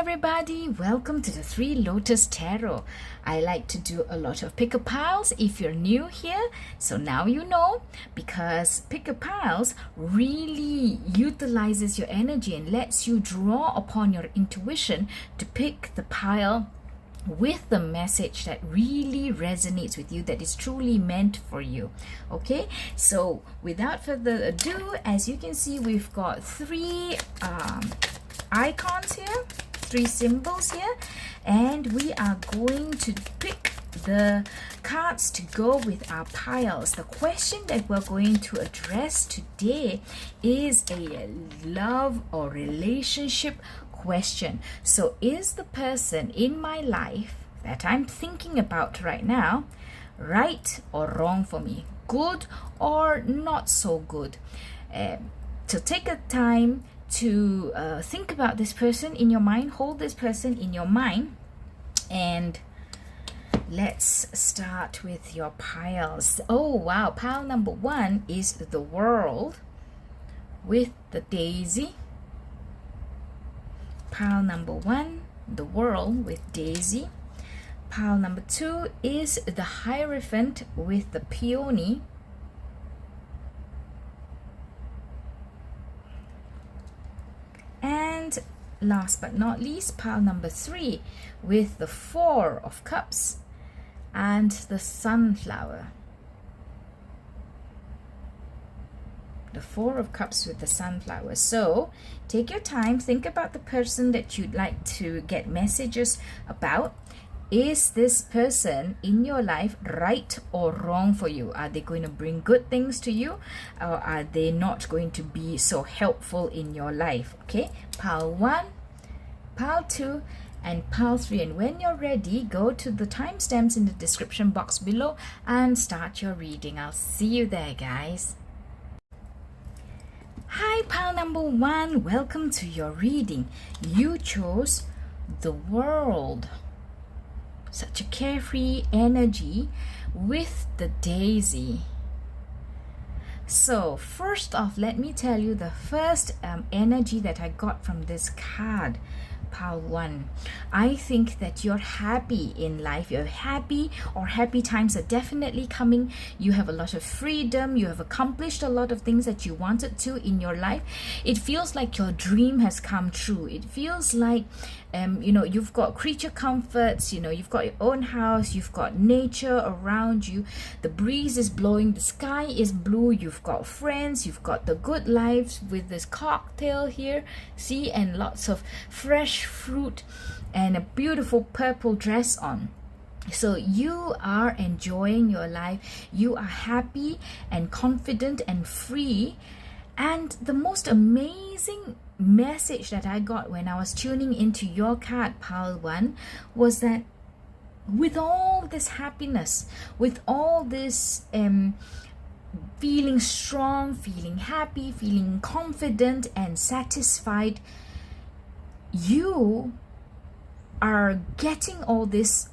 everybody, welcome to the Three Lotus Tarot. I like to do a lot of pick a piles if you're new here, so now you know, because pick a piles really utilizes your energy and lets you draw upon your intuition to pick the pile with the message that really resonates with you, that is truly meant for you. Okay, so without further ado, as you can see, we've got three icons here, three symbols here, and we are going to pick the cards to go with our piles. The question that we're going to address today is a love or relationship question. So is the person in my life that I'm thinking about right now right or wrong for me, good or not so good? So take a time to think about this person in your mind, hold this person in your mind, and let's start with your piles. Oh wow, pile number one is the World with the Daisy. Pile number one, the World with Daisy. Pile number two is the Hierophant with the Peony. And last but not least, pile number three with the Four of Cups and the Sunflower. The Four of Cups with the Sunflower. So take your time, think about the person that you'd like to get messages about. Is this person in your life right or wrong for you? Are they going to bring good things to you, or are they not going to be so helpful in your life? Okay, pile one, pile two, and pile three. And when you're ready, go to the timestamps in the description box below and start your reading. I'll see you there, guys. Hi, pile number one, welcome to your reading. You chose the World. Such a carefree energy with the Daisy. So first off, let me tell you the first energy that I got from this card, pile one. I think that you're happy in life. You're happy, or happy times are definitely coming. You have a lot of freedom. You have accomplished a lot of things that you wanted to in your life. It feels like your dream has come true. It feels like you've got creature comforts, you've got your own house, you've got nature around you, the breeze is blowing, the sky is blue, you've got friends, you've got the good life with this cocktail here, see, and lots of fresh fruit and a beautiful purple dress on. So you are enjoying your life, you are happy and confident and free. And the most amazing message that I got when I was tuning into your card, pile one, was that with all this happiness, with all this feeling strong, feeling happy, feeling confident and satisfied, you are getting all this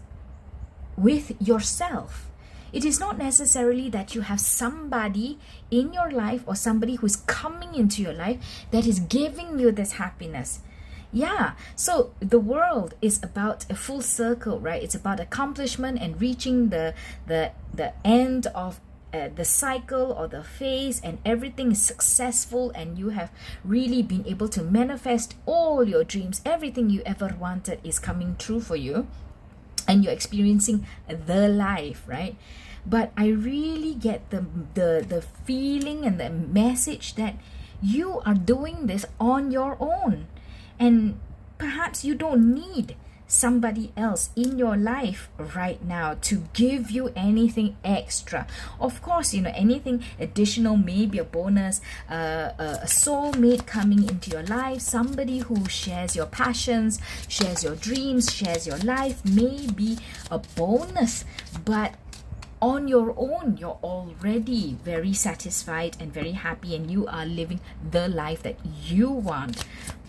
with yourself. It is not necessarily that you have somebody in your life or somebody who is coming into your life that is giving you this happiness. Yeah, so the World is about a full circle, right? It's about accomplishment and reaching the end of the cycle or the phase, and everything is successful, and you have really been able to manifest all your dreams. Everything you ever wanted is coming true for you, and you're experiencing the life, right? But I really get the feeling and the message that you are doing this on your own, and perhaps you don't need somebody else in your life right now to give you anything extra. Of course, anything additional may be a bonus, a soulmate coming into your life, somebody who shares your passions, shares your dreams, shares your life may be a bonus, but on your own, you're already very satisfied and very happy, and you are living the life that you want,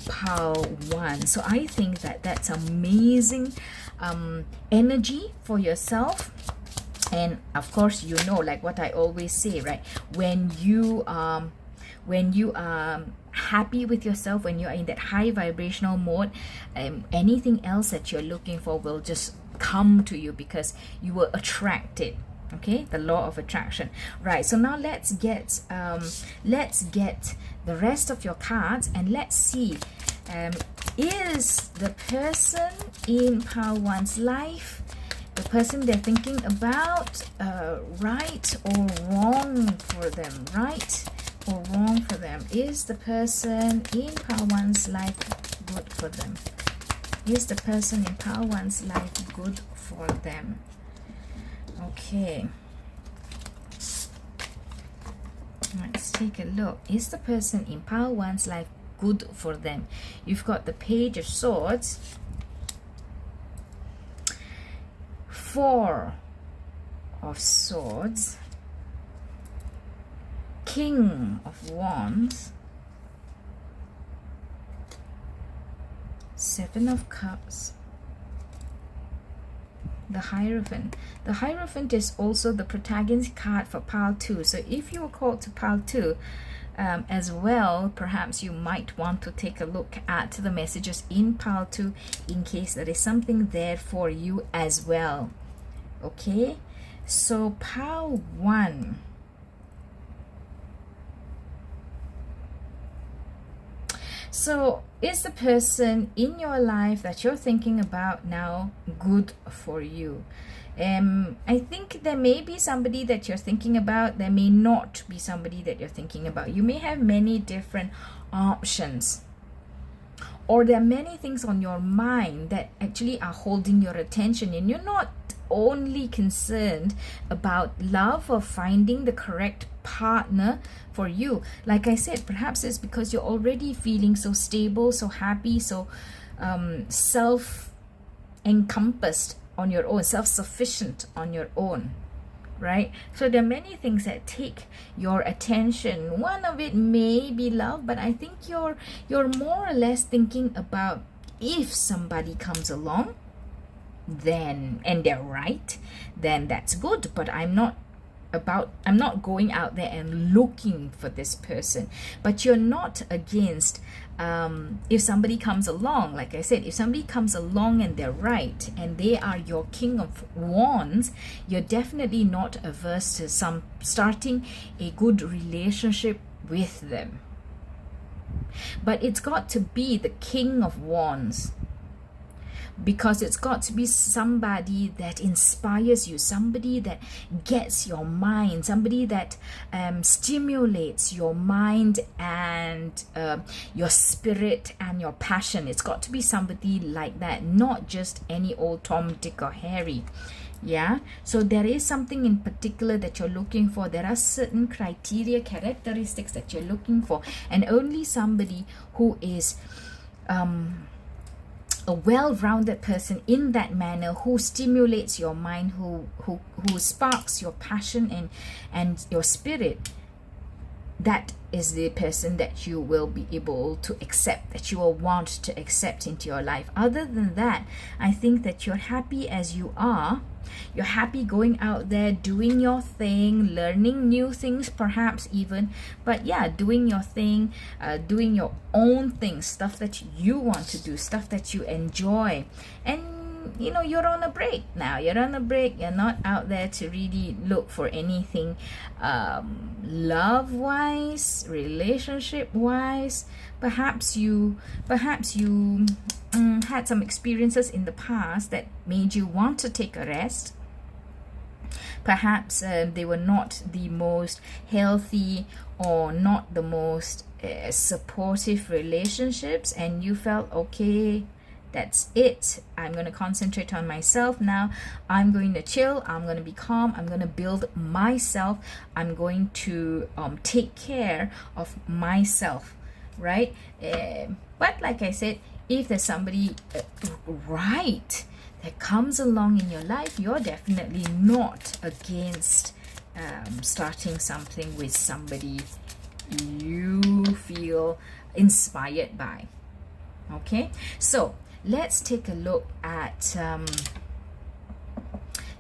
pile one. So I think that that's amazing energy for yourself. And of course, like what I always say, right? When you when you are happy with yourself, when you are in that high vibrational mode, anything else that you're looking for will just come to you because you will attract it. Okay, the law of attraction. Right, so now let's get the rest of your cards, and let's see, is the person in pile one's life, the person they're thinking about, right or wrong for them? Right or wrong for them? Is the person in pile one's life good for them? Is the person in pile one's life good for them? Okay, let's take a look. Is the person in pile one's life good for them? You've got the Page of Swords, Four of Swords, King of Wands, Seven of Cups, the Hierophant. The Hierophant is also the protagonist card for pile 2. So if you were called to pile 2 as well, perhaps you might want to take a look at the messages in pile 2 in case there is something there for you as well. Okay, so pile 1. So is the person in your life that you're thinking about now good for you? I think there may be somebody that you're thinking about. There may not be somebody that you're thinking about. You may have many different options, or there are many things on your mind that actually are holding your attention, and you're not only concerned about love or finding the correct partner for you. Like I said, perhaps it's because you're already feeling so stable, so happy, so self-encompassed on your own, self-sufficient on your own, right? So there are many things that take your attention. One of it may be love, but I think you're more or less thinking about, if somebody comes along, then, and they're right, then that's good. But I'm not going out there and looking for this person. But you're not against if somebody comes along. Like I said, if somebody comes along and they're right and they are your King of Wands, you're definitely not averse to starting a good relationship with them. But it's got to be the King of Wands, because it's got to be somebody that inspires you, somebody that gets your mind, somebody that stimulates your mind and your spirit and your passion. It's got to be somebody like that, not just any old Tom, Dick or Harry. Yeah, so there is something in particular that you're looking for. There are certain criteria, characteristics that you're looking for, and only somebody who is a well-rounded person in that manner, who stimulates your mind, who sparks your passion and your spirit, that is the person that you will be able to accept, that you will want to accept into your life. Other than that, I think that you're happy as you are. You're happy going out there, doing your thing, learning new things perhaps even, but yeah, doing your thing, doing your own thing, stuff that you want to do, stuff that you enjoy. And you know, you're on a break now. You're on a break. You're not out there to really look for anything love-wise, relationship-wise. Perhaps you had some experiences in the past that made you want to take a rest. Perhaps they were not the most healthy or not the most supportive relationships, and you felt, okay, that's it. I'm going to concentrate on myself now. I'm going to chill. I'm going to be calm. I'm going to build myself. I'm going to take care of myself, right? But like I said, if there's somebody right that comes along in your life, you're definitely not against starting something with somebody you feel inspired by. Okay, so let's take a look at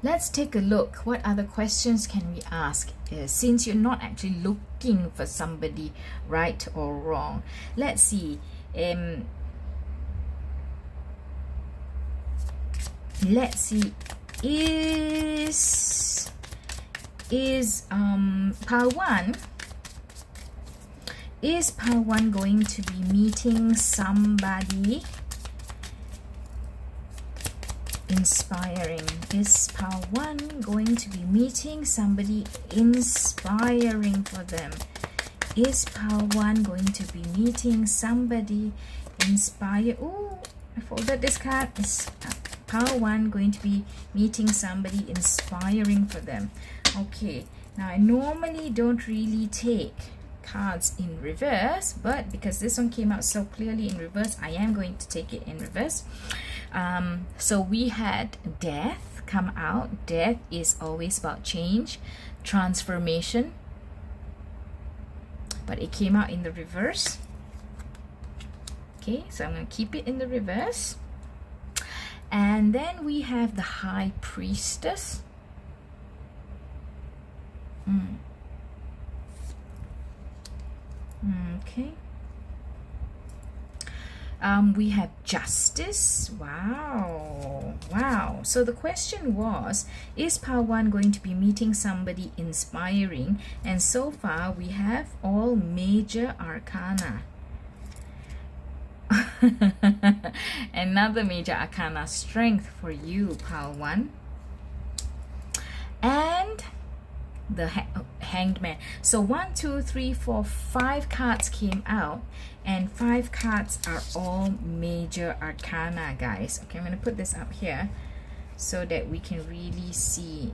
Let's take a look. What other questions can we ask? Since you're not actually looking for somebody, right or wrong. Let's see. Let's see. Is Pawan going to be meeting somebody inspiring? Is Pawan going to be meeting somebody inspiring for them? Is Pawan going to be meeting somebody inspired? Oh, I folded this card. Is Pawan going to be meeting somebody inspiring for them? Okay, now I normally don't really take cards in reverse, but because this one came out so clearly in reverse, I am going to take it in reverse. So we had death come out. Death is always about change, transformation, but it came out in the reverse. Okay, so I'm going to keep it in the reverse. And then we have the High Priestess. Okay. We have Justice. Wow. So the question was, is Pawan going to be meeting somebody inspiring? And so far we have all major arcana. Another major arcana, Strength for you, Pawan. And the Hanged Man. So 1, 2, 3, 4, 5 cards came out, and 5 cards are all major arcana, guys. Okay, I'm going to put this up here so that we can really see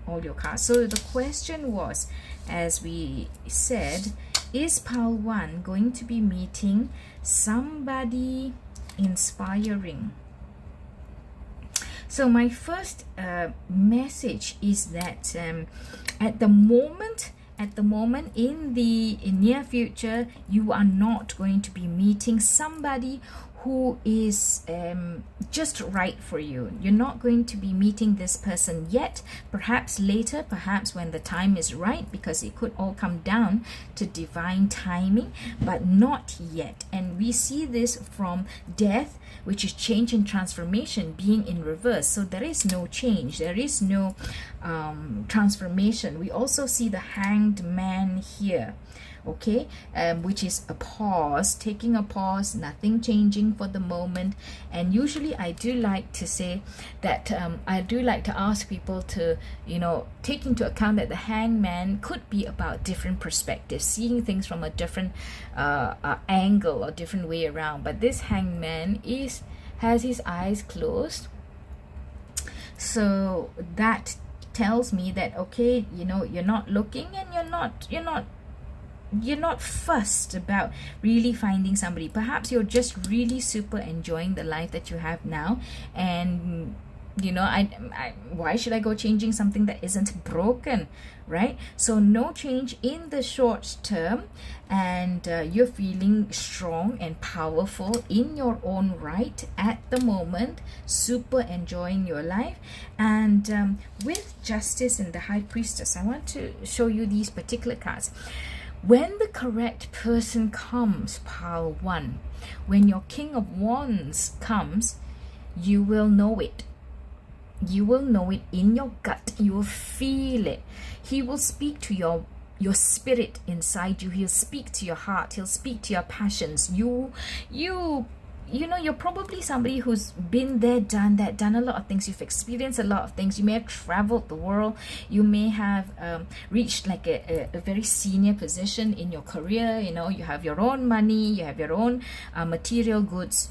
all your cards. So the question was, as we said, is Pawan going to be meeting somebody inspiring? So my first message is that at the moment, in the near future, you are not going to be meeting somebody who is just right for you. You're not going to be meeting this person yet. Perhaps later, perhaps when the time is right, because it could all come down to divine timing, but not yet. And we see this from death, which is change and transformation, being in reverse. So there is no change, there is no transformation. We also see the Hanged Man here, okay, which is a pause, taking a pause, nothing changing for the moment. And usually I do like to say that I do like to ask people to, you know, take into account that the hangman could be about different perspectives, seeing things from a different angle or different way around. But this hangman has his eyes closed, so that tells me that, okay, you know, you're not looking, and you're not fussed about really finding somebody. Perhaps you're just really super enjoying the life that you have now, and you know, why should I go changing something that isn't broken, right? So no change in the short term, and you're feeling strong and powerful in your own right at the moment, super enjoying your life. And with Justice and the High Priestess, I want to show you these particular cards. When the correct person comes, pile 1, when your King of Wands comes, you will know it. You will know it in your gut. You will feel it. He will speak to your spirit inside you. He'll speak to your heart. He'll speak to your passions. You know, you're probably somebody who's been there, done that, done a lot of things. You've experienced a lot of things. You may have traveled the world. You may have reached like a very senior position in your career. You know, you have your own money, you have your own material goods.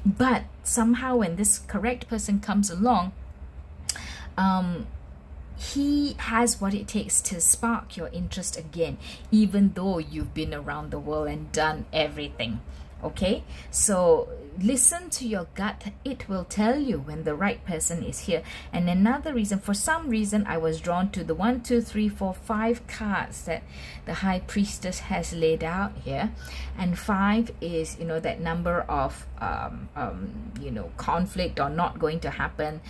But somehow when this correct person comes along, he has what it takes to spark your interest again, even though you've been around the world and done everything. Okay, so listen to your gut. It will tell you when the right person is here. And another reason, for some reason, I was drawn to the 1, 2, 3, 4, 5 cards that the High Priestess has laid out here. And 5 is, you know, that number of you know, conflict or not going to happen.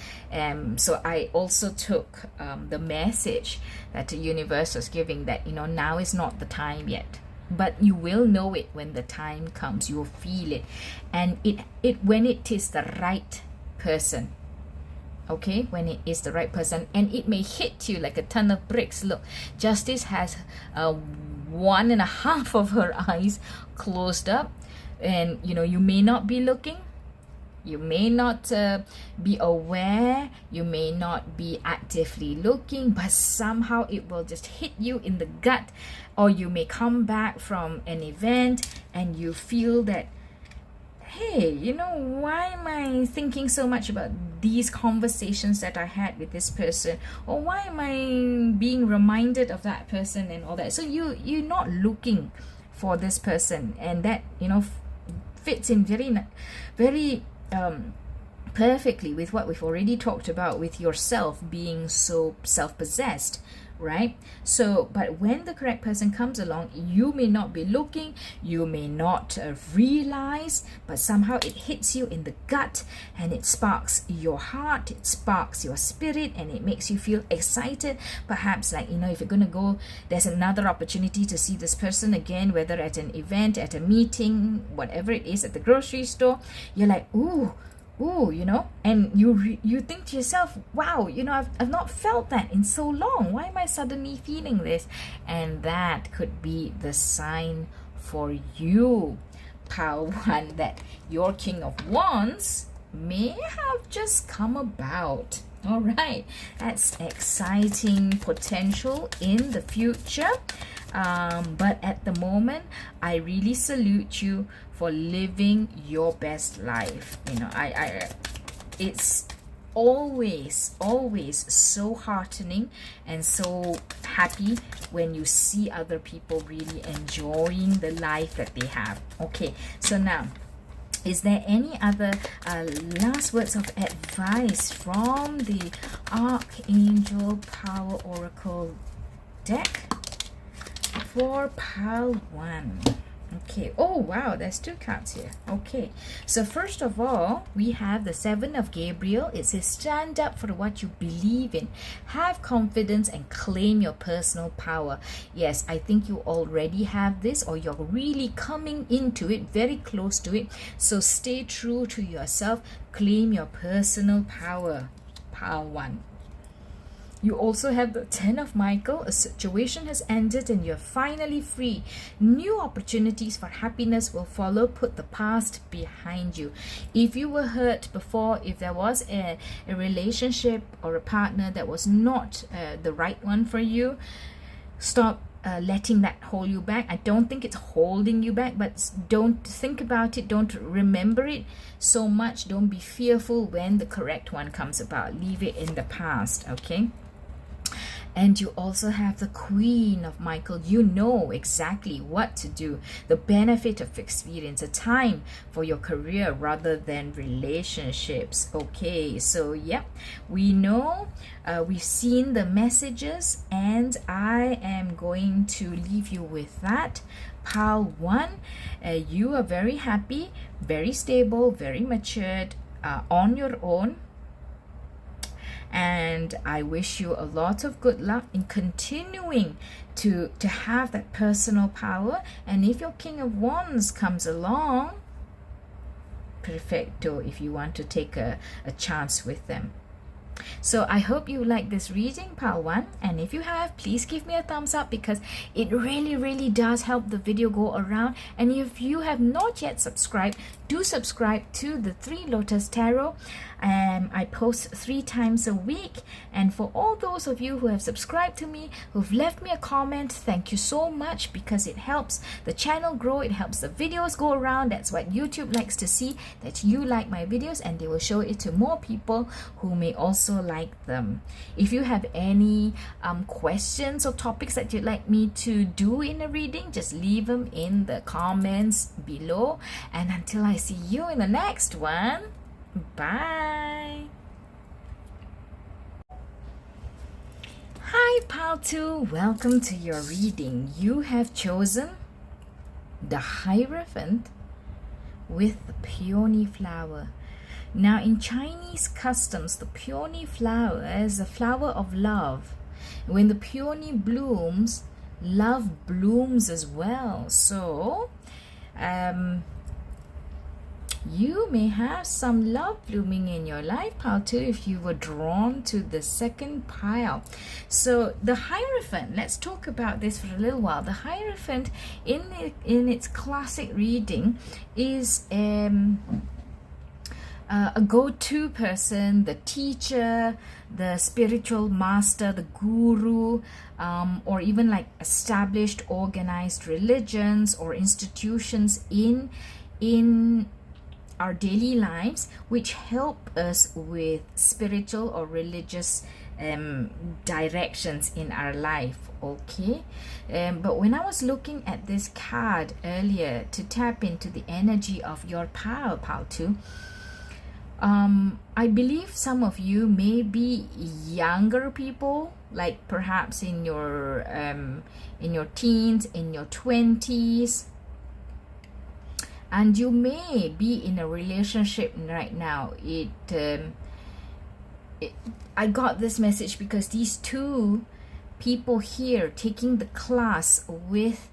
So I also took the message that the universe was giving, that, you know, now is not the time yet. But you will know it when the time comes. You will feel it, and it when it is the right person. Okay, when it is the right person, and it may hit you like a ton of bricks. Look, Justice has 1.5 of her eyes closed up, and you know, you may not be looking. You may not be aware, you may not be actively looking, but somehow it will just hit you in the gut. Or you may come back from an event and you feel that, hey, you know, why am I thinking so much about these conversations that I had with this person? Or why am I being reminded of that person and all that? So you're not looking for this person, and that, you know, fits in very perfectly with what we've already talked about with yourself being so self-possessed, right? So, but when the correct person comes along, you may not be looking, you may not realize, but somehow it hits you in the gut, and it sparks your heart, it sparks your spirit, and it makes you feel excited. Perhaps, like, you know, if you're gonna go, there's another opportunity to see this person again, whether at an event, at a meeting, whatever it is, at the grocery store. You're like, ooh, you know, and you think to yourself, wow, you know, I've not felt that in so long. Why am I suddenly feeling this? And that could be the sign for you, Pile 1, that your King of Wands may have just come about. All right, that's exciting potential in the future. But at the moment, I really salute you for living your best life. You know, it's always so heartening and so happy when you see other people really enjoying the life that they have. Okay, so now, is there any other last words of advice from the Archangel Power Oracle deck for Pile 1? Okay. Oh, wow. There's 2 cards here. Okay. So first of all, we have the 7 of Gabriel. It says, stand up for what you believe in. Have confidence and claim your personal power. Yes, I think you already have this, or you're really coming into it, very close to it. So stay true to yourself. Claim your personal power. Pile 1. You also have the 10 of Michael. A situation has ended and you're finally free. New opportunities for happiness will follow. Put the past behind you. If you were hurt before, if there was a relationship or a partner that was not the right one for you, stop letting that hold you back. I don't think it's holding you back, but don't think about it. Don't remember it so much. Don't be fearful when the correct one comes about. Leave it in the past, okay? And you also have the Queen of Michael. You know exactly what to do. The benefit of experience, a time for your career rather than relationships. Okay, so yeah, we know, we've seen the messages, and I am going to leave you with that. Pile 1, you are very happy, very stable, very matured, on your own. And I wish you a lot of good luck in continuing to have that personal power. And if your King of Wands comes along, perfecto, if you want to take a chance with them. So I hope you like this reading, Pile 1, and if you have, please give me a thumbs up, because it really does help the video go around. And if you have not yet subscribed, do subscribe to the 3 Lotus Tarot. I post 3 times a week, and for all those of you who have subscribed to me, who've left me a comment, thank you so much, because it helps the channel grow, it helps the videos go around. That's what YouTube likes to see, that you like my videos, and they will show it to more people who may also also like them. If you have any questions or topics that you'd like me to do in a reading, just leave them in the comments below. And until I see you in the next one, bye. Hi Pile 2, welcome to your reading. You have chosen the Hierophant with the peony flower. Now in Chinese customs, the peony flower is a flower of love. When the peony blooms, love blooms as well. So you may have some love blooming in your life, pile 2, if you were drawn to the second pile. So the Hierophant, let's talk about this for a little while. The Hierophant in its classic reading is a go-to person, the teacher, the spiritual master, the guru, or even like established organized religions or institutions in our daily lives, which help us with spiritual or religious directions in our life. Okay, but when I was looking at this card earlier to tap into the energy of your pile 2, I believe some of you may be younger people, like perhaps in your teens, in your 20s, and you may be in a relationship right now. I got this message because these two people here taking the class with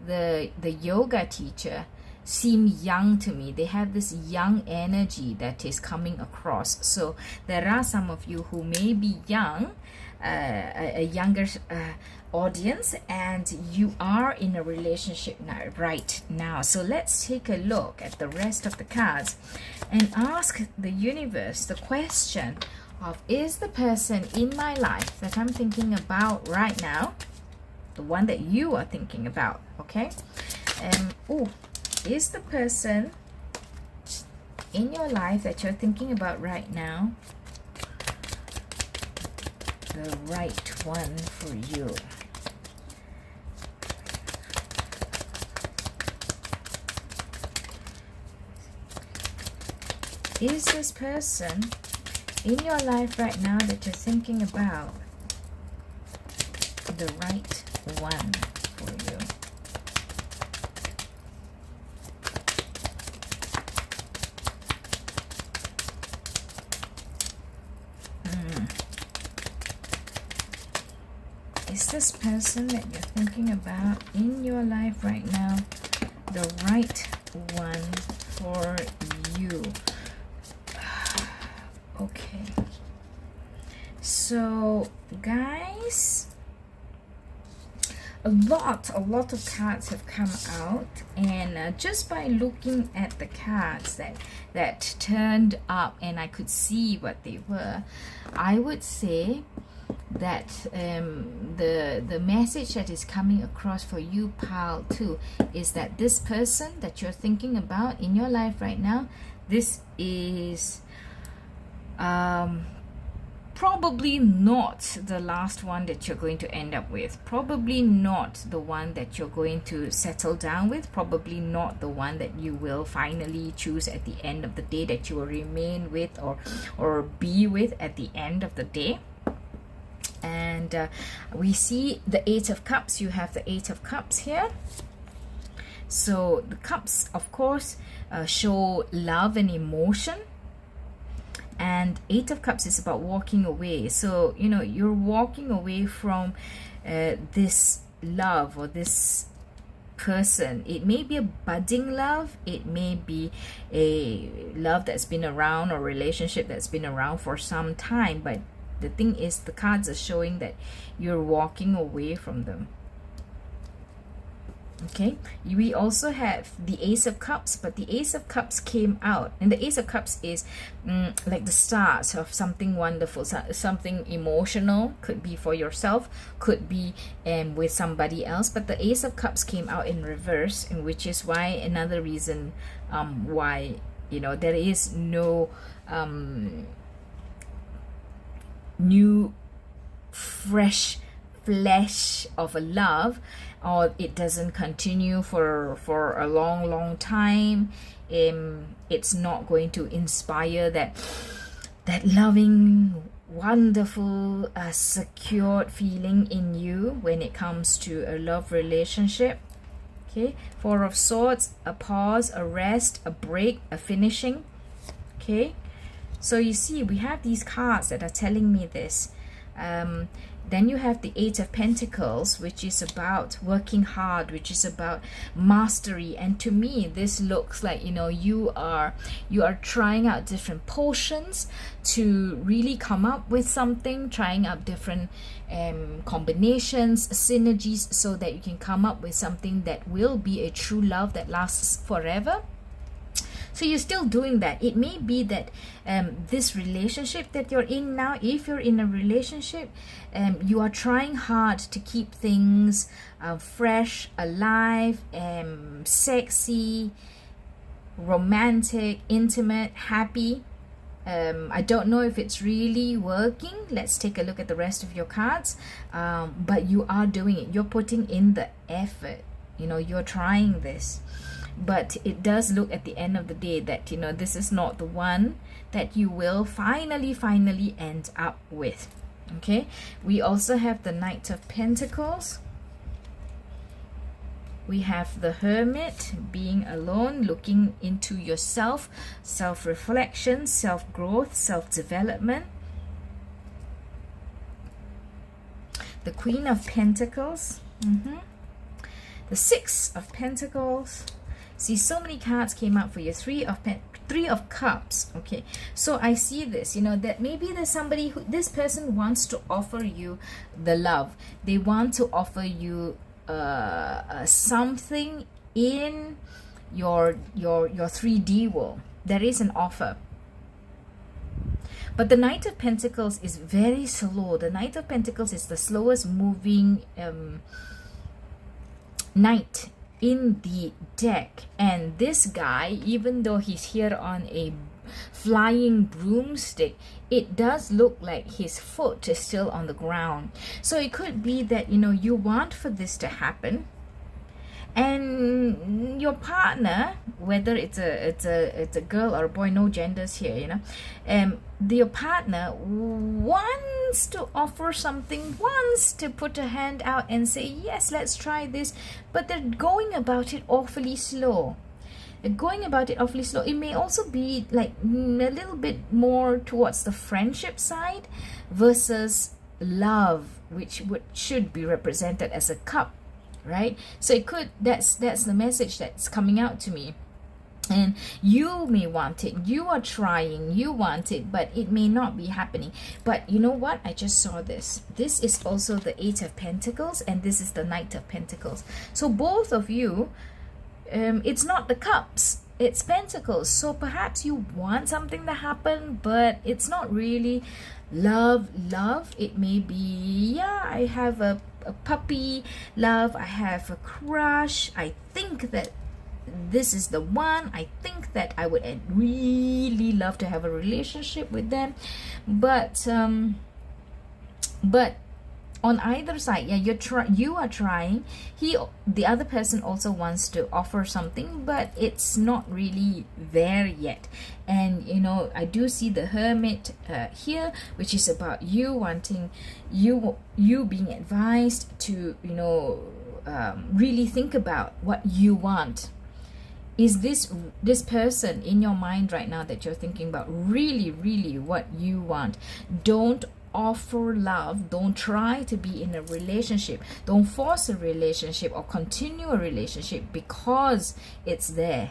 the yoga teacher seem young to me. They have this young energy that is coming across. So there are some of you who may be young, a younger audience, and you are in a relationship right now. So let's take a look at the rest of the cards and ask the universe the question of, is the person in my life that I'm thinking about right now the one that you are thinking about? Okay, is the person in your life that you're thinking about right now the right one for you? Is this person in your life right now that you're thinking about the right one for you? Is this person that you're thinking about in your life right now the right one for you? Okay, so guys, a lot of cards have come out, and just by looking at the cards that turned up and I could see what they were, I would say that the message that is coming across for you, pile 2, is that this person that you're thinking about in your life right now, this is probably not the last one that you're going to end up with, probably not the one that you're going to settle down with, probably not the one that you will finally choose at the end of the day, that you will remain with or be with at the end of the day. And we see the 8 of Cups. You have the 8 of Cups here. So the cups, of course, show love and emotion. And 8 of Cups is about walking away. So, you know, you're walking away from this love or this person. It may be a budding love. It may be a love that's been around, or relationship that's been around for some time. But the thing is, the cards are showing that you're walking away from them. Okay, we also have the Ace of Cups, but the Ace of Cups came out, and the Ace of Cups is like the start of something wonderful, something emotional. Could be for yourself, could be with somebody else, but the Ace of Cups came out in reverse, and which is why another reason why, you know, there is no new fresh flesh of a love, or it doesn't continue for a long time, it's not going to inspire that loving, wonderful, secured feeling in you when it comes to a love relationship. Okay, Four of Swords, a pause, a rest, a break, a finishing. Okay, so you see, we have these cards that are telling me this. Then you have the Eight of Pentacles, which is about working hard, which is about mastery. And to me, this looks like, you know, you are trying out different potions to really come up with something, trying out different combinations, synergies, so that you can come up with something that will be a true love that lasts forever. So you're still doing that. It may be that this relationship that you're in now, if you're in a relationship, you are trying hard to keep things fresh, alive, sexy, romantic, intimate, happy. I don't know if it's really working. Let's take a look at the rest of your cards. But you are doing it. You're putting in the effort. You know, you're trying this. But it does look at the end of the day that, you know, this is not the one that you will finally end up with. Okay, we also have the Knight of Pentacles. We have the Hermit, being alone, looking into yourself, self-reflection, self-growth, self-development. The Queen of Pentacles. The Six of Pentacles. See, so many cards came out for you. Three of Cups. Okay, so I see this, you know, that maybe there's somebody who, this person wants to offer you the love. They want to offer you something in your 3D world. There is an offer. But the Knight of Pentacles is very slow. The Knight of Pentacles is the slowest moving knight in the deck. And this guy, even though he's here on a flying broomstick, it does look like his foot is still on the ground. So it could be that, you know, you want for this to happen, and your partner, whether it's a girl or a boy, no genders here, you know, your partner wants to offer something, wants to put a hand out and say, yes, let's try this, but they're going about it awfully slow. It may also be like a little bit more towards the friendship side versus love, which should be represented as a cup, right? So it could, that's the message that's coming out to me. And you may want it, you are trying, you want it, but it may not be happening. But you know what? I just saw this. This is also the Eight of Pentacles, and this is the Knight of Pentacles. So both of you, it's not the cups, it's pentacles. So perhaps you want something to happen, but it's not really love. It may be, yeah, I have a puppy love, I have a crush, I think that this is the one, I think that I would really love to have a relationship with them, but on either side, yeah, you are trying. The other person also wants to offer something, but it's not really there yet. And you know, I do see the Hermit here, which is about you wanting, you being advised to, you know, really think about what you want. Is this person in your mind right now that you're thinking about really what you want? Don't offer love, don't try to be in a relationship, don't force a relationship or continue a relationship because it's there.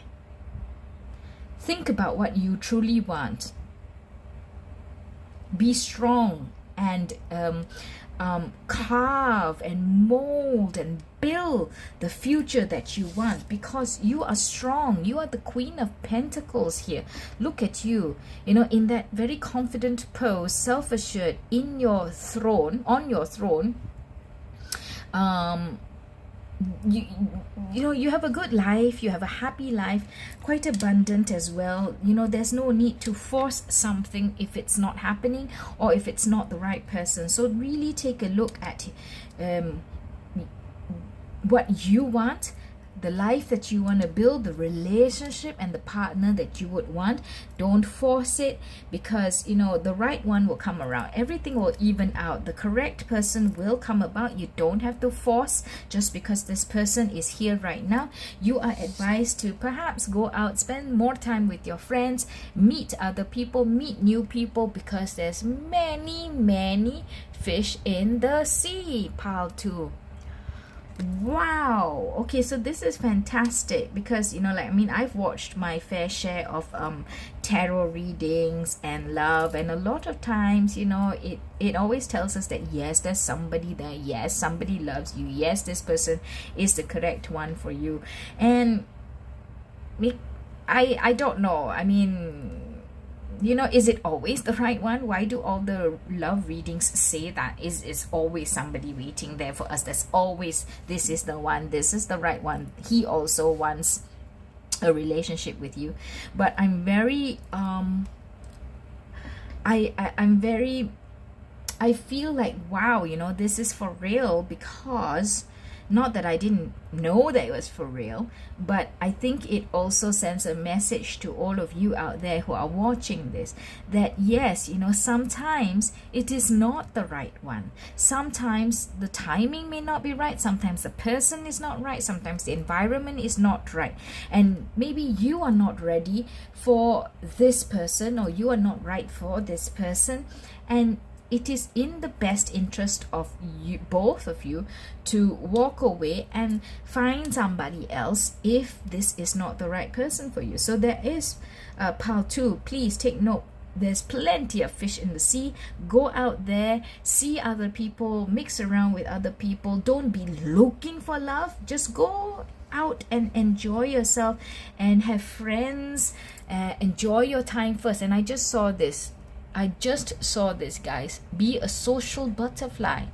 Think about what you truly want. Be strong and carve and mold and build the future that you want, because you are strong. You are the Queen of Pentacles here. Look at you, you know, in that very confident pose, self-assured, in your throne, on your throne. you you know, you have a good life, you have a happy life, quite abundant as well. You know, there's no need to force something if it's not happening or if it's not the right person. So really take a look at what you want, the life that you want to build, the relationship and the partner that you would want. Don't force it, because you know the right one will come around. Everything will even out. The correct person will come about. You don't have to force just because this person is here right now. You are advised to perhaps go out, spend more time with your friends, meet other people, meet new people, because there's many fish in the sea. Pile 2. Wow. Okay, so this is fantastic, because you know, like, I mean, I've watched my fair share of tarot readings and love, and a lot of times, you know, it always tells us that yes, there's somebody there, yes, somebody loves you, yes, this person is the correct one for you. And I don't know, I mean, you know, is it always the right one? Why do all the love readings say that is always somebody waiting there for us? There's always, this is the one, this is the right one, he also wants a relationship with you. But I'm very I feel like, wow, you know, this is for real, because not that I didn't know that it was for real, but I think it also sends a message to all of you out there who are watching this, that yes, you know, sometimes it is not the right one. Sometimes the timing may not be right. Sometimes the person is not right. Sometimes the environment is not right. And maybe you are not ready for this person, or you are not right for this person. And it is in the best interest of you, both of you, to walk away and find somebody else if this is not the right person for you. So there is pile 2. Please take note. There's plenty of fish in the sea. Go out there, see other people, mix around with other people. Don't be looking for love. Just go out and enjoy yourself and have friends. Enjoy your time first. And I just saw this, guys. Be a social butterfly.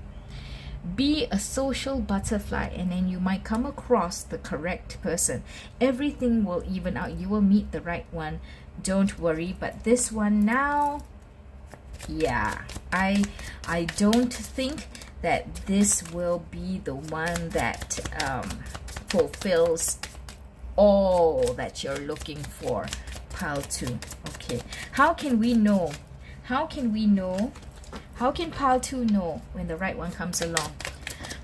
Be a social butterfly, and then you might come across the correct person. Everything will even out. You will meet the right one. Don't worry. But this one now, yeah, I don't think that this will be the one that fulfills all that you're looking for. Pile 2. Okay, how can we know? How can pile 2 know when the right one comes along?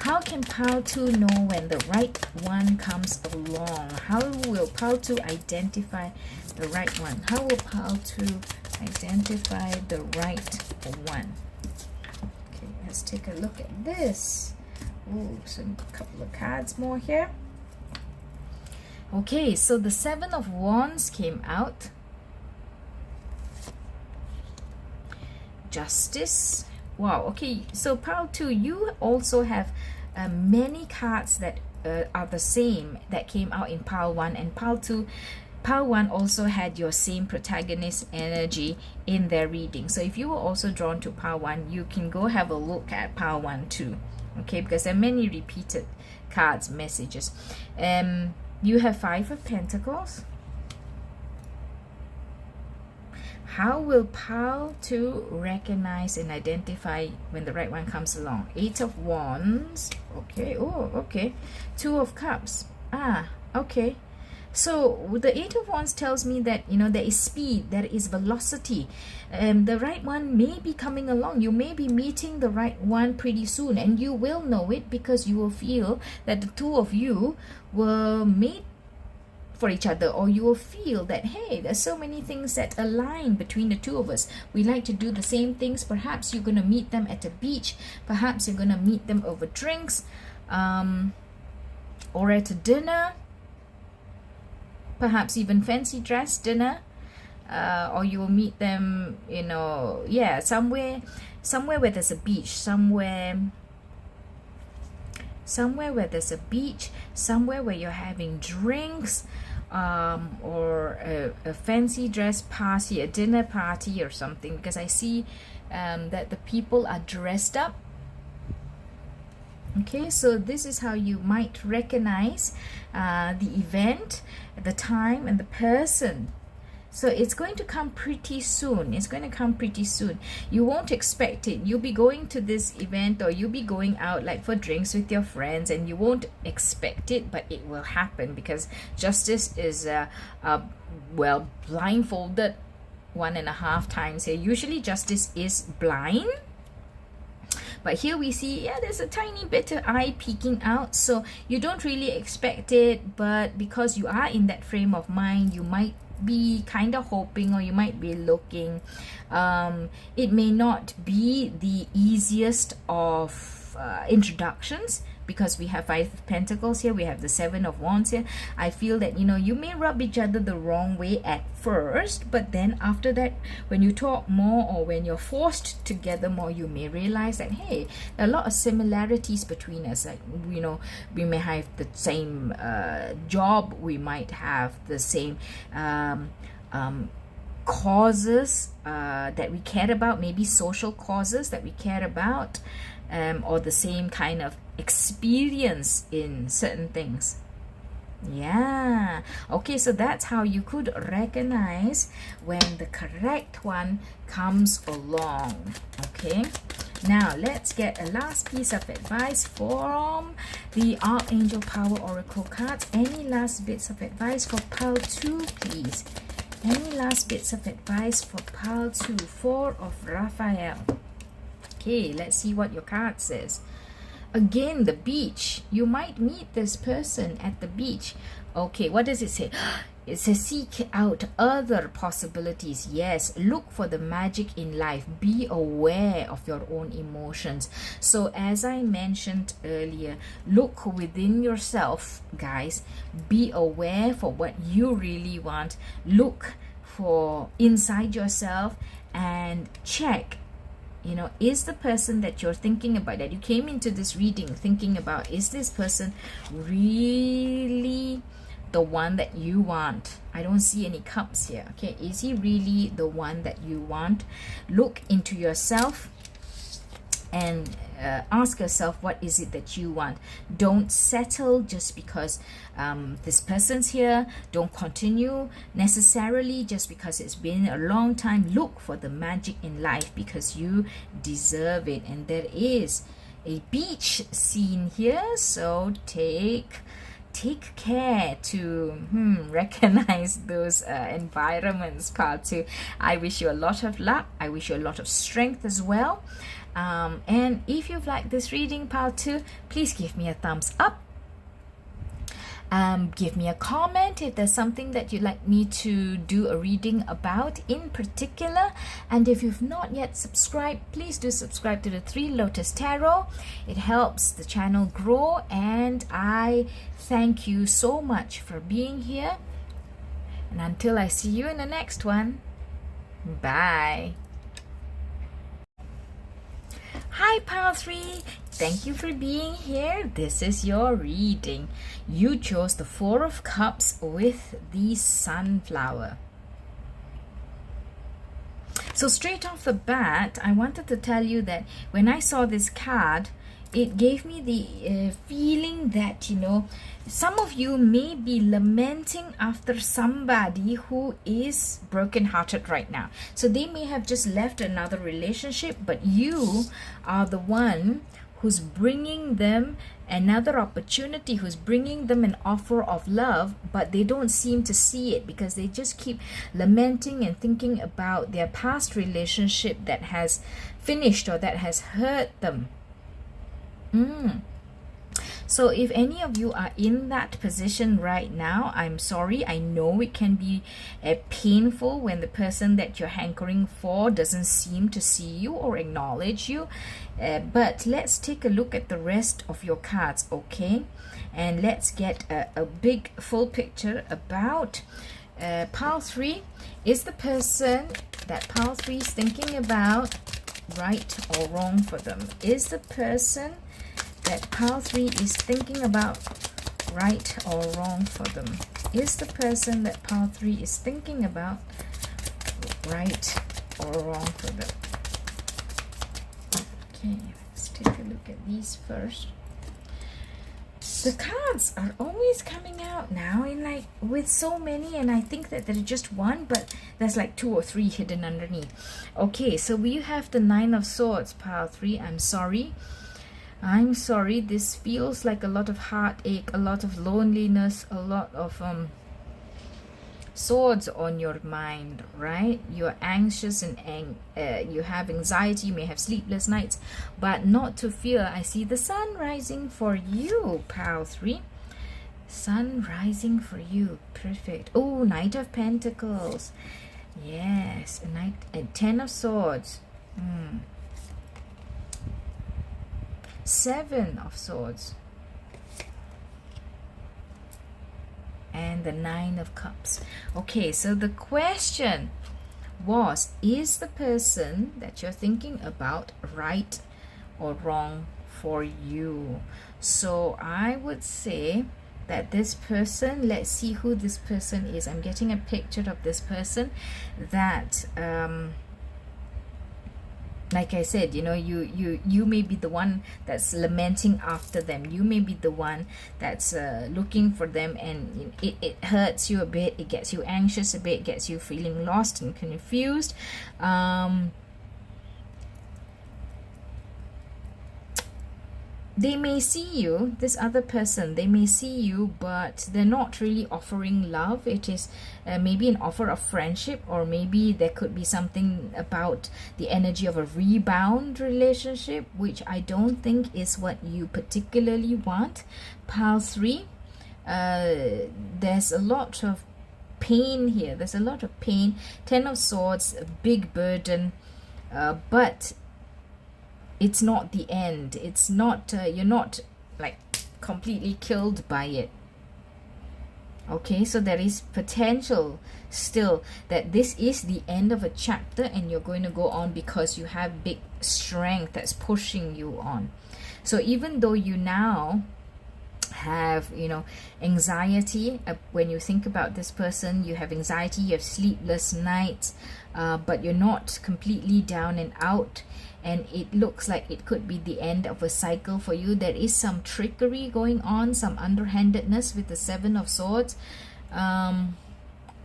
How can pile 2 know when the right one comes along? How will pile 2 identify the right one? How will pile 2 identify the right one? Okay, let's take a look at this. Oh, some couple of cards more here. Okay, so the 7 of Wands came out. Justice. Wow. Okay, so pile 2, you also have many cards that are the same that came out in pile 1 and pile 2. Pile 1 also had your same protagonist energy in their reading. So if you were also drawn to pile 1, you can go have a look at pile 1 too. Okay, because there are many repeated cards, messages. You have 5 of Pentacles. How will pile 2 recognize and identify when the right one comes along? 8 of Wands. Okay. Oh, okay. 2 of Cups. Okay. So the 8 of Wands tells me that, you know, there is speed, there is velocity. The right one may be coming along. You may be meeting the right one pretty soon, and you will know it because you will feel that the two of you will meet for each other, or you will feel that, hey, there's so many things that align between the two of us. We like to do the same things. Perhaps you're going to meet them at a beach. Perhaps you're going to meet them over drinks, or at a dinner. Perhaps even fancy dress dinner, or you will meet them, you know, yeah, somewhere where there's a beach, somewhere where there's a beach, somewhere where you're having drinks, or a fancy dress party, a dinner party or something, because I see that the people are dressed up. Okay, so this is how you might recognize the event, the time, and the person. So it's going to come pretty soon. It's going to come pretty soon. You won't expect it. You'll be going to this event, or you'll be going out like for drinks with your friends, and you won't expect it, but it will happen because justice is well, blindfolded 1.5 times here. Usually justice is blind. But here we see, yeah, there's a tiny bit of eye peeking out. So you don't really expect it, but because you are in that frame of mind, you might be kind of hoping, or you might be looking. It may not be the easiest of introductions, because we have 5 of Pentacles here, we have the 7 of Wands here. I feel that, you know, you may rub each other the wrong way at first, but then after that, when you talk more, or when you're forced together more, you may realize that, hey, there are a lot of similarities between us. Like, you know, we may have the same job, we might have the same causes that we care about, maybe social causes that we care about, or the same kind of experience in certain things. Yeah, okay, so that's how you could recognize when the correct one comes along. Okay, now let's get a last piece of advice from the Archangel Power Oracle cards. Any last bits of advice for pile 2, please? Any last bits of advice for pile 2? 4 of Raphael. Okay, let's see what your card says. Again, the beach. You might meet this person at the beach. Okay, what does it say? It says seek out other possibilities. Yes, look for the magic in life. Be aware of your own emotions. So as I mentioned earlier, look within yourself, guys. Be aware for what you really want. Look for inside yourself and check, you know, is the person that you're thinking about, that you came into this reading thinking about, is this person really the one that you want? I don't see any cups here. Okay, is he really the one that you want? Look into yourself and ask yourself, what is it that you want? Don't settle just because this person's here. Don't continue necessarily just because it's been a long time. Look for the magic in life, because you deserve it. And there is a beach scene here, so take care to recognize those environments, part 2. I wish you a lot of luck. I wish you a lot of strength as well. And if you've liked this reading, part 2, please give me a thumbs up. Give me a comment if there's something that you'd like me to do a reading about in particular. And if you've not yet subscribed, please do subscribe to the 3 Lotus Tarot. It helps the channel grow, and I thank you so much for being here. And until I see you in the next one, bye. Hi pile 3, thank you for being here. This is your reading. You chose the 4 of Cups with the Sunflower. So straight off the bat, I wanted to tell you that when I saw this card, it gave me the feeling that, you know, some of you may be lamenting after somebody who is brokenhearted right now. So they may have just left another relationship, but you are the one who's bringing them another opportunity, who's bringing them an offer of love, but they don't seem to see it because they just keep lamenting and thinking about their past relationship that has finished or that has hurt them. So if any of you are in that position right now, I'm sorry. I know it can be painful when the person that you're hankering for doesn't seem to see you or acknowledge you. But let's take a look at the rest of your cards, okay? And let's get a big full picture about pile 3. Is the person that pile 3 is thinking about right or wrong for them? Is the person that pile 3 is thinking about right or wrong for them? Is the person that pile 3 is thinking about right or wrong for them? Okay, let's take a look at these first. The cards are always coming out now in like with so many, and I think that there's just one, but there's like 2 or 3 hidden underneath. Okay, so we have the 9 of Swords, pile 3. I'm sorry. This feels like a lot of heartache, a lot of loneliness, a lot of swords on your mind, right? You're anxious and you have anxiety, you may have sleepless nights, but not to fear. I see the sun rising for you, pile 3. Sun rising for you. Perfect. Oh, Knight of Pentacles. Yes, a 10 of Swords. 7 of Swords. And the 9 of Cups. Okay, so the question was, is the person that you're thinking about right or wrong for you? So I would say that this person, let's see who this person is. I'm getting a picture of this person that like I said, you know, you may be the one that's lamenting after them. You may be the one that's looking for them, and it hurts you a bit. It gets you anxious a bit, gets you feeling lost and confused. They may see you, this other person, they may see you, but they're not really offering love. It is maybe an offer of friendship, or maybe there could be something about the energy of a rebound relationship, which I don't think is what you particularly want. Pile 3, there's a lot of pain here. There's a lot of pain. 10 of Swords, a big burden, but it's not the end. It's not, you're not like completely killed by it. Okay, so there is potential still that this is the end of a chapter, and you're going to go on because you have big strength that's pushing you on. So even though you now have, you know, anxiety when you think about this person, you have anxiety, you have sleepless nights, but you're not completely down and out, and it looks like it could be the end of a cycle for you. There is some trickery going on, some underhandedness with the 7 of Swords on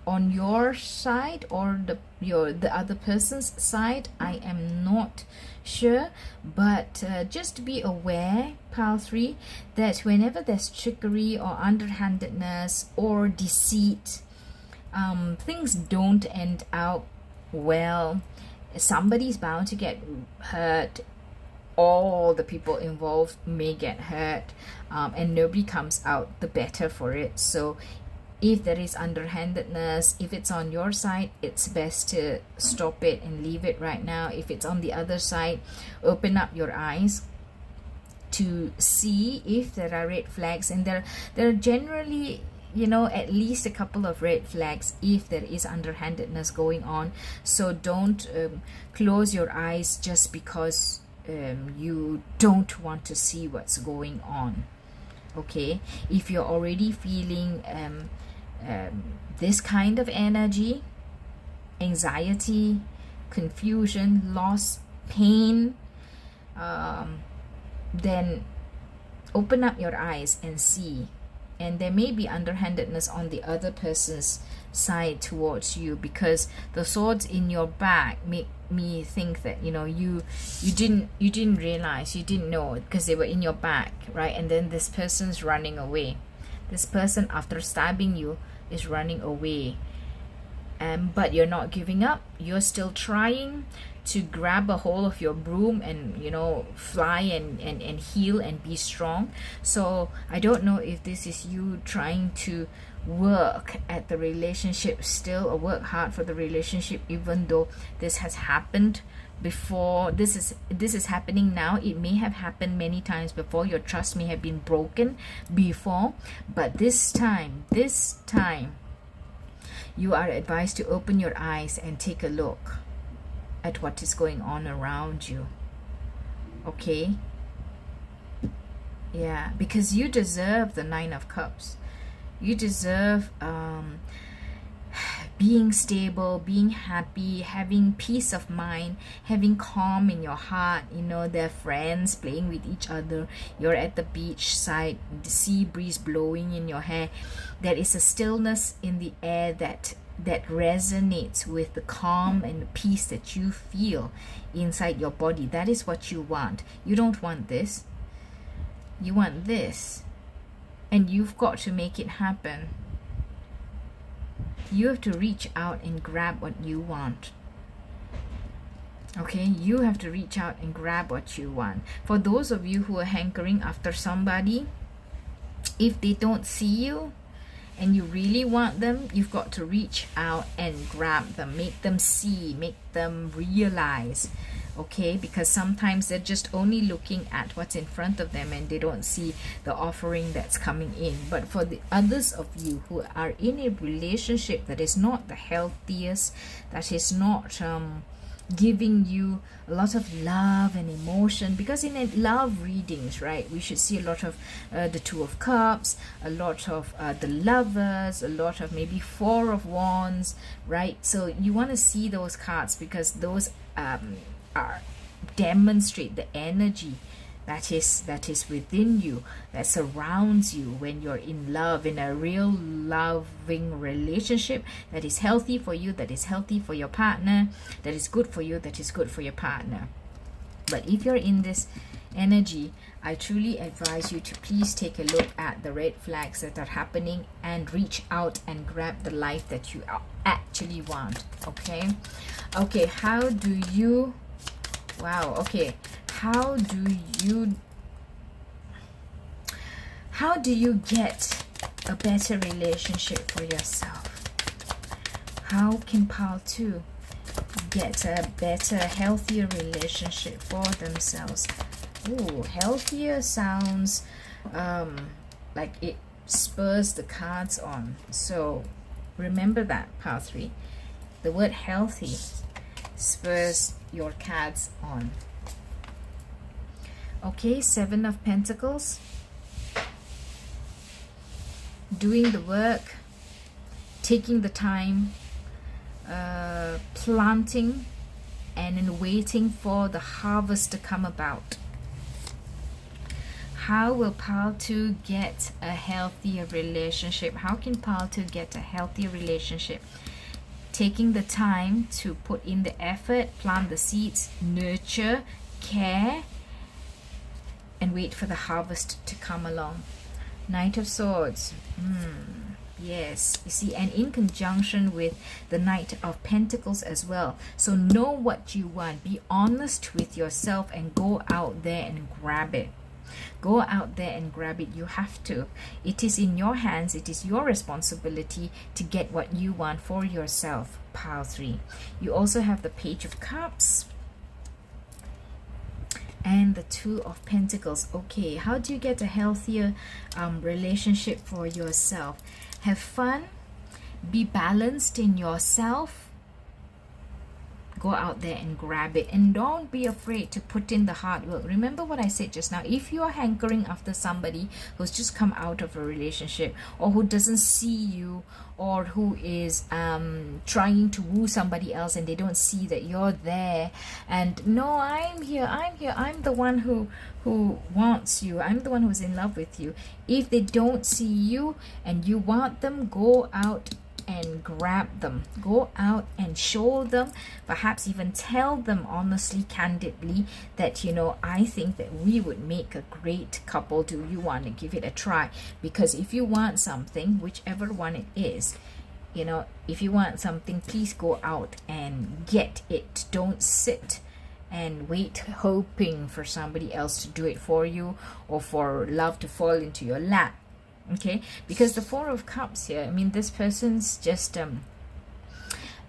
your side, or the other person's side. I am not sure, but just be aware, pile 3, that whenever there's trickery or underhandedness or deceit, things don't end out well. Somebody's bound to get hurt. All the people involved may get hurt, and nobody comes out the better for it. So if there is underhandedness, if it's on your side, it's best to stop it and leave it right now. If it's on the other side, open up your eyes to see if there are red flags, and there are generally, you know, at least a couple of red flags if there is underhandedness going on. So don't close your eyes just because you don't want to see what's going on. Okay, if you're already feeling this kind of energy, anxiety, confusion, loss, pain, then open up your eyes and see. And there may be underhandedness on the other person's side towards you, because the swords in your back make me think that, you know, you didn't realize, you didn't know, because they were in your back, right? And then this person's running away. This person, after stabbing you, is running away. But you're not giving up. You're still trying to grab a hold of your broom and, you know, fly and heal and be strong. So I don't know if this is you trying to work at the relationship still, or work hard for the relationship, even though this has happened before. This is happening now. It may have happened many times before. Your trust may have been broken before, but this time you are advised to open your eyes and take a look at what is going on around you. Okay? Yeah, because you deserve the 9 of Cups. You deserve being stable, being happy, having peace of mind, having calm in your heart. You know, they're friends playing with each other. You're at the beach side, the sea breeze blowing in your hair. There is a stillness in the air that resonates with the calm and the peace that you feel inside your body. That is what you want. You don't want this. You want this. And you've got to make it happen. You have to reach out and grab what you want. Okay, you have to reach out and grab what you want. For those of you who are hankering after somebody, if they don't see you and you really want them, you've got to reach out and grab them, make them see, make them realize. Okay, because sometimes they're just only looking at what's in front of them and they don't see the offering that's coming in. But for the others of you who are in a relationship that is not the healthiest, that is not giving you a lot of love and emotion, because in love readings, right, we should see a lot of the Two of Cups, a lot of the Lovers, a lot of maybe Four of Wands, right? So you want to see those cards because those demonstrate the energy that is within you, that surrounds you when you're in love, in a real loving relationship that is healthy for you, that is healthy for your partner, that is good for you, that is good for your partner. But if you're in this energy, I truly advise you to please take a look at the red flags that are happening and reach out and grab the life that you actually want. Okay, how do you get a better relationship for yourself? How can Pile 2 get a better, healthier relationship for themselves? Ooh, healthier sounds like it spurs the cards on. So remember that, Pile 3. The word healthy spurs your cards on. Okay, Seven of Pentacles. Doing the work, taking the time, planting, and then waiting for the harvest to come about. How will Pile 2 get a healthier relationship? How can Pile 2 get a healthier relationship? Taking the time to put in the effort, plant the seeds, nurture, care, and wait for the harvest to come along. Knight of Swords. Yes, you see, and in conjunction with the Knight of Pentacles as well. So know what you want. Be honest with yourself and go out there and grab it. Go out there and grab it. You have to. It is in your hands. It is your responsibility to get what you want for yourself, Pile 3. You also have the Page of Cups and the Two of Pentacles. Okay, how do you get a healthier relationship for yourself? Have fun. Be balanced in yourself. Go out there and grab it, and don't be afraid to put in the hard work. Remember what I said just now. If you're hankering after somebody who's just come out of a relationship, or who doesn't see you, or who is trying to woo somebody else and they don't see that you're there, and no, I'm here, I'm the one who wants you, I'm the one who's in love with you. If they don't see you and you want them, go out and grab them. Go out and show them, perhaps even tell them honestly, candidly, that, you know, I think that we would make a great couple. Do you want to give it a try? Because if you want something, whichever one it is, you know, if you want something, please go out and get it. Don't sit and wait hoping for somebody else to do it for you, or for love to fall into your lap. Okay, because the Four of Cups here, I mean, this person's just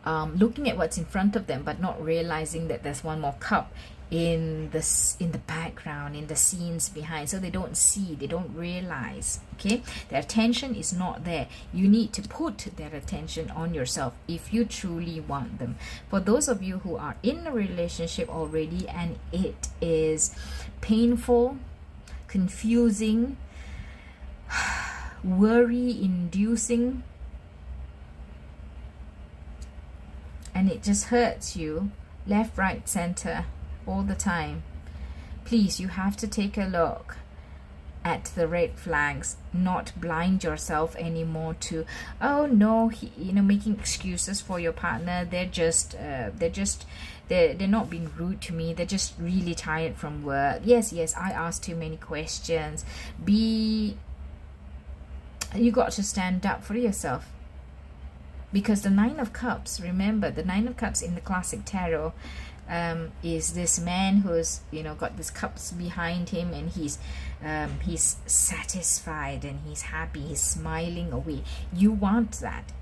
looking at what's in front of them, but not realizing that there's one more cup in the background, in the scenes behind. So they don't see, they don't realize. Okay, their attention is not there. You need to put their attention on yourself if you truly want them. For those of you who are in a relationship already and it is painful, confusing, worry inducing, and it just hurts you left, right, center all the time, please, you have to take a look at the red flags, not blind yourself anymore to, oh no, making excuses for your partner. They're not being rude to me, they're just really tired from work. Yes, I asked too many questions. You got to stand up for yourself, because the Nine of Cups, remember, the Nine of Cups in the classic tarot is this man who's got these cups behind him, and he's satisfied and he's happy, he's smiling away. You want that.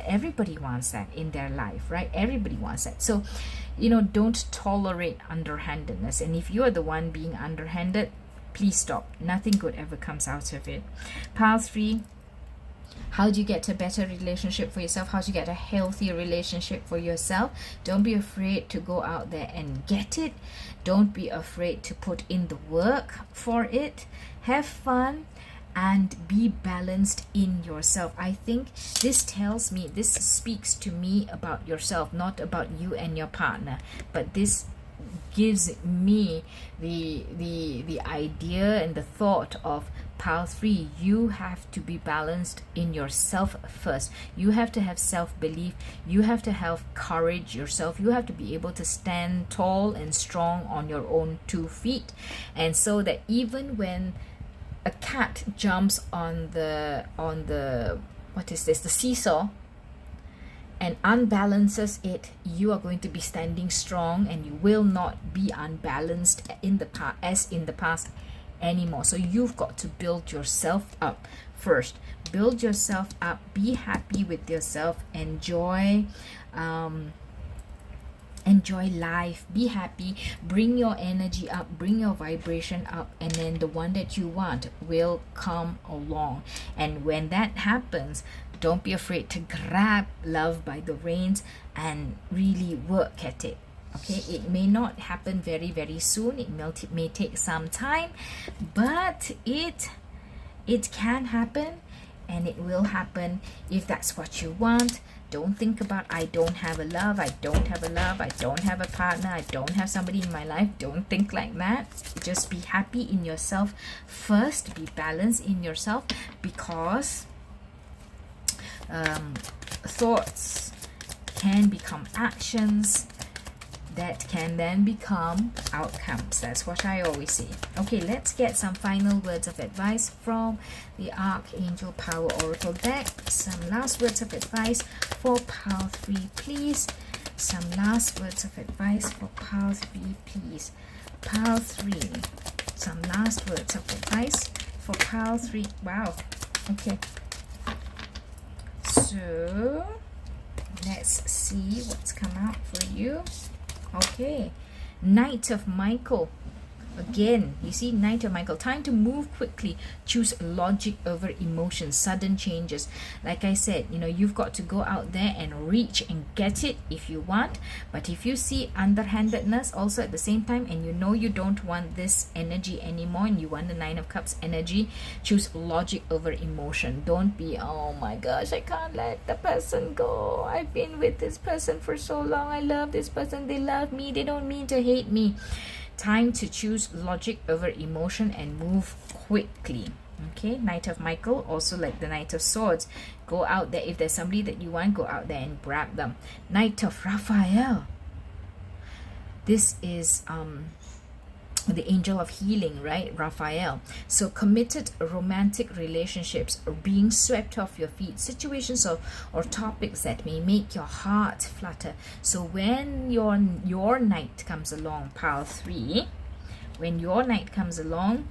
Everybody wants that in their life, right? Everybody wants that. So don't tolerate underhandedness, and if you're the one being underhanded, please stop. Nothing good ever comes out of it. Pile 3, how do you get a better relationship for yourself? How do you get a healthier relationship for yourself? Don't be afraid to go out there and get it. Don't be afraid to put in the work for it. Have fun and be balanced in yourself. I think this speaks to me about yourself, not about you and your partner, but this gives me the idea and the thought of pile 3. You have to be balanced in yourself first. You have to have self-belief. You have to have courage yourself. You have to be able to stand tall and strong on your own 2 feet, and so that even when a cat jumps on the what is this, the seesaw, and unbalances it, you are going to be standing strong, and you will not be unbalanced in the past anymore. So you've got to build yourself up first. Build yourself up. Be happy with yourself. Enjoy life. Be happy. Bring your energy up. Bring your vibration up, and then the one that you want will come along. And when that happens, don't be afraid to grab love by the reins and really work at it. Okay, it may not happen very, very soon. It may take some time, but it can happen, and it will happen if that's what you want. Don't think about, I don't have a love, I don't have a partner, I don't have somebody in my life. Don't think like that. Just be happy in yourself first. Be balanced in yourself, because thoughts can become actions that can then become outcomes. That's what I always say. Okay, let's get some final words of advice from the Archangel Power Oracle deck. Some last words of advice for pile 3, please. Some last words of advice for pile 3, please. Pile 3. Some last words of advice for pile 3. Wow. Okay. So let's see what's come out for you. Okay, Knight of Michael. Again, you see, Knight of Michael. Time to move quickly. Choose logic over emotion. Sudden changes. Like I said, you've got to go out there and reach and get it if you want. But if you see underhandedness also at the same time, and you don't want this energy anymore, and you want the 9 of Cups energy, choose logic over emotion. Don't be, oh my gosh, I can't let the person go. I've been with this person for so long. I love this person. They love me. They don't mean to hate me. Time to choose logic over emotion and move quickly. Okay, Knight of Michael, also like the Knight of Swords. Go out there. If there's somebody that you want, go out there and grab them. Knight of Raphael. This is the angel of healing, right? Raphael. So committed romantic relationships, or being swept off your feet, situations or topics that may make your heart flutter. So when your knight comes along, pile 3, when your knight comes along,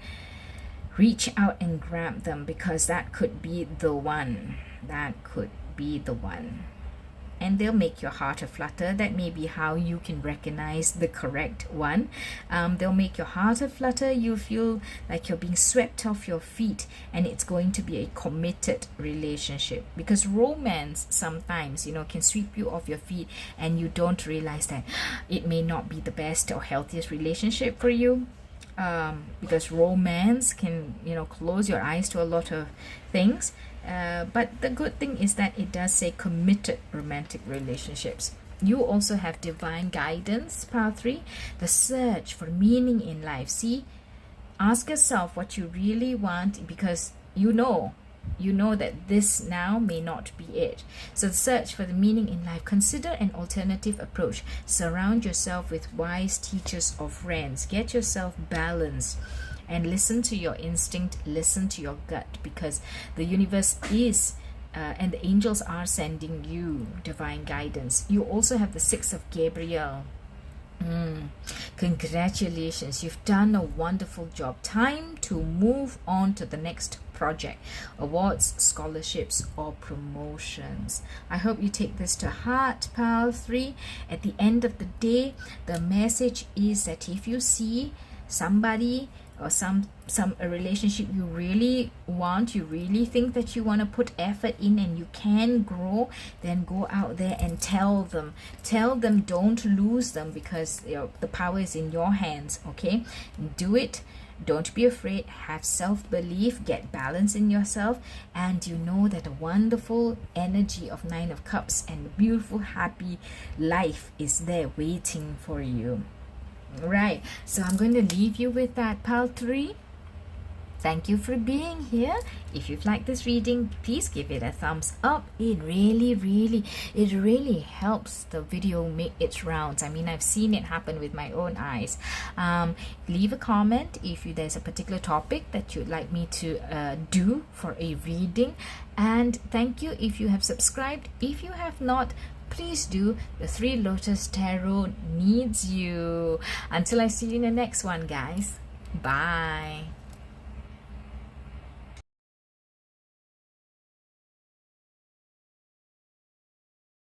reach out and grab them, because that could be the one. That could be the one. And they'll make your heart flutter. That may be how you can recognize the correct one. They'll make your heart flutter. You feel like you're being swept off your feet, and it's going to be a committed relationship, because romance sometimes can sweep you off your feet, and you don't realize that it may not be the best or healthiest relationship for you. Because romance can close your eyes to a lot of things. But the good thing is that it does say committed romantic relationships. You also have divine guidance, pile 3, the search for meaning in life. See, ask yourself what you really want, because you know that this now may not be it. So search for the meaning in life. Consider an alternative approach. Surround yourself with wise teachers or friends. Get yourself balanced and listen to your instinct, listen to your gut, because the universe is and the angels are sending you divine guidance. You also have the 6 of Gabriel. Congratulations, you've done a wonderful job. Time to move on to the next project, awards, scholarships, or promotions. I hope you take this to heart, pile 3. At the end of the day, the message is that if you see somebody or a relationship you really want, you really think that you want to put effort in and you can grow, then go out there and tell them, don't lose them, because the power is in your hands. Okay, do it. Don't be afraid. Have self-belief. Get balance in yourself, and you know that a wonderful energy of 9 of Cups and a beautiful happy life is there waiting for you. Right, so I'm going to leave you with that, pile 3. Thank you for being here. If you've liked this reading, please give it a thumbs up. It really helps the video make its rounds. I mean, I've seen it happen with my own eyes. Leave a comment if there's a particular topic that you'd like me to do for a reading. And thank you if you have subscribed. If you have not, please do. The 3 Lotus Tarot needs you. Until I see you in the next one, guys. Bye.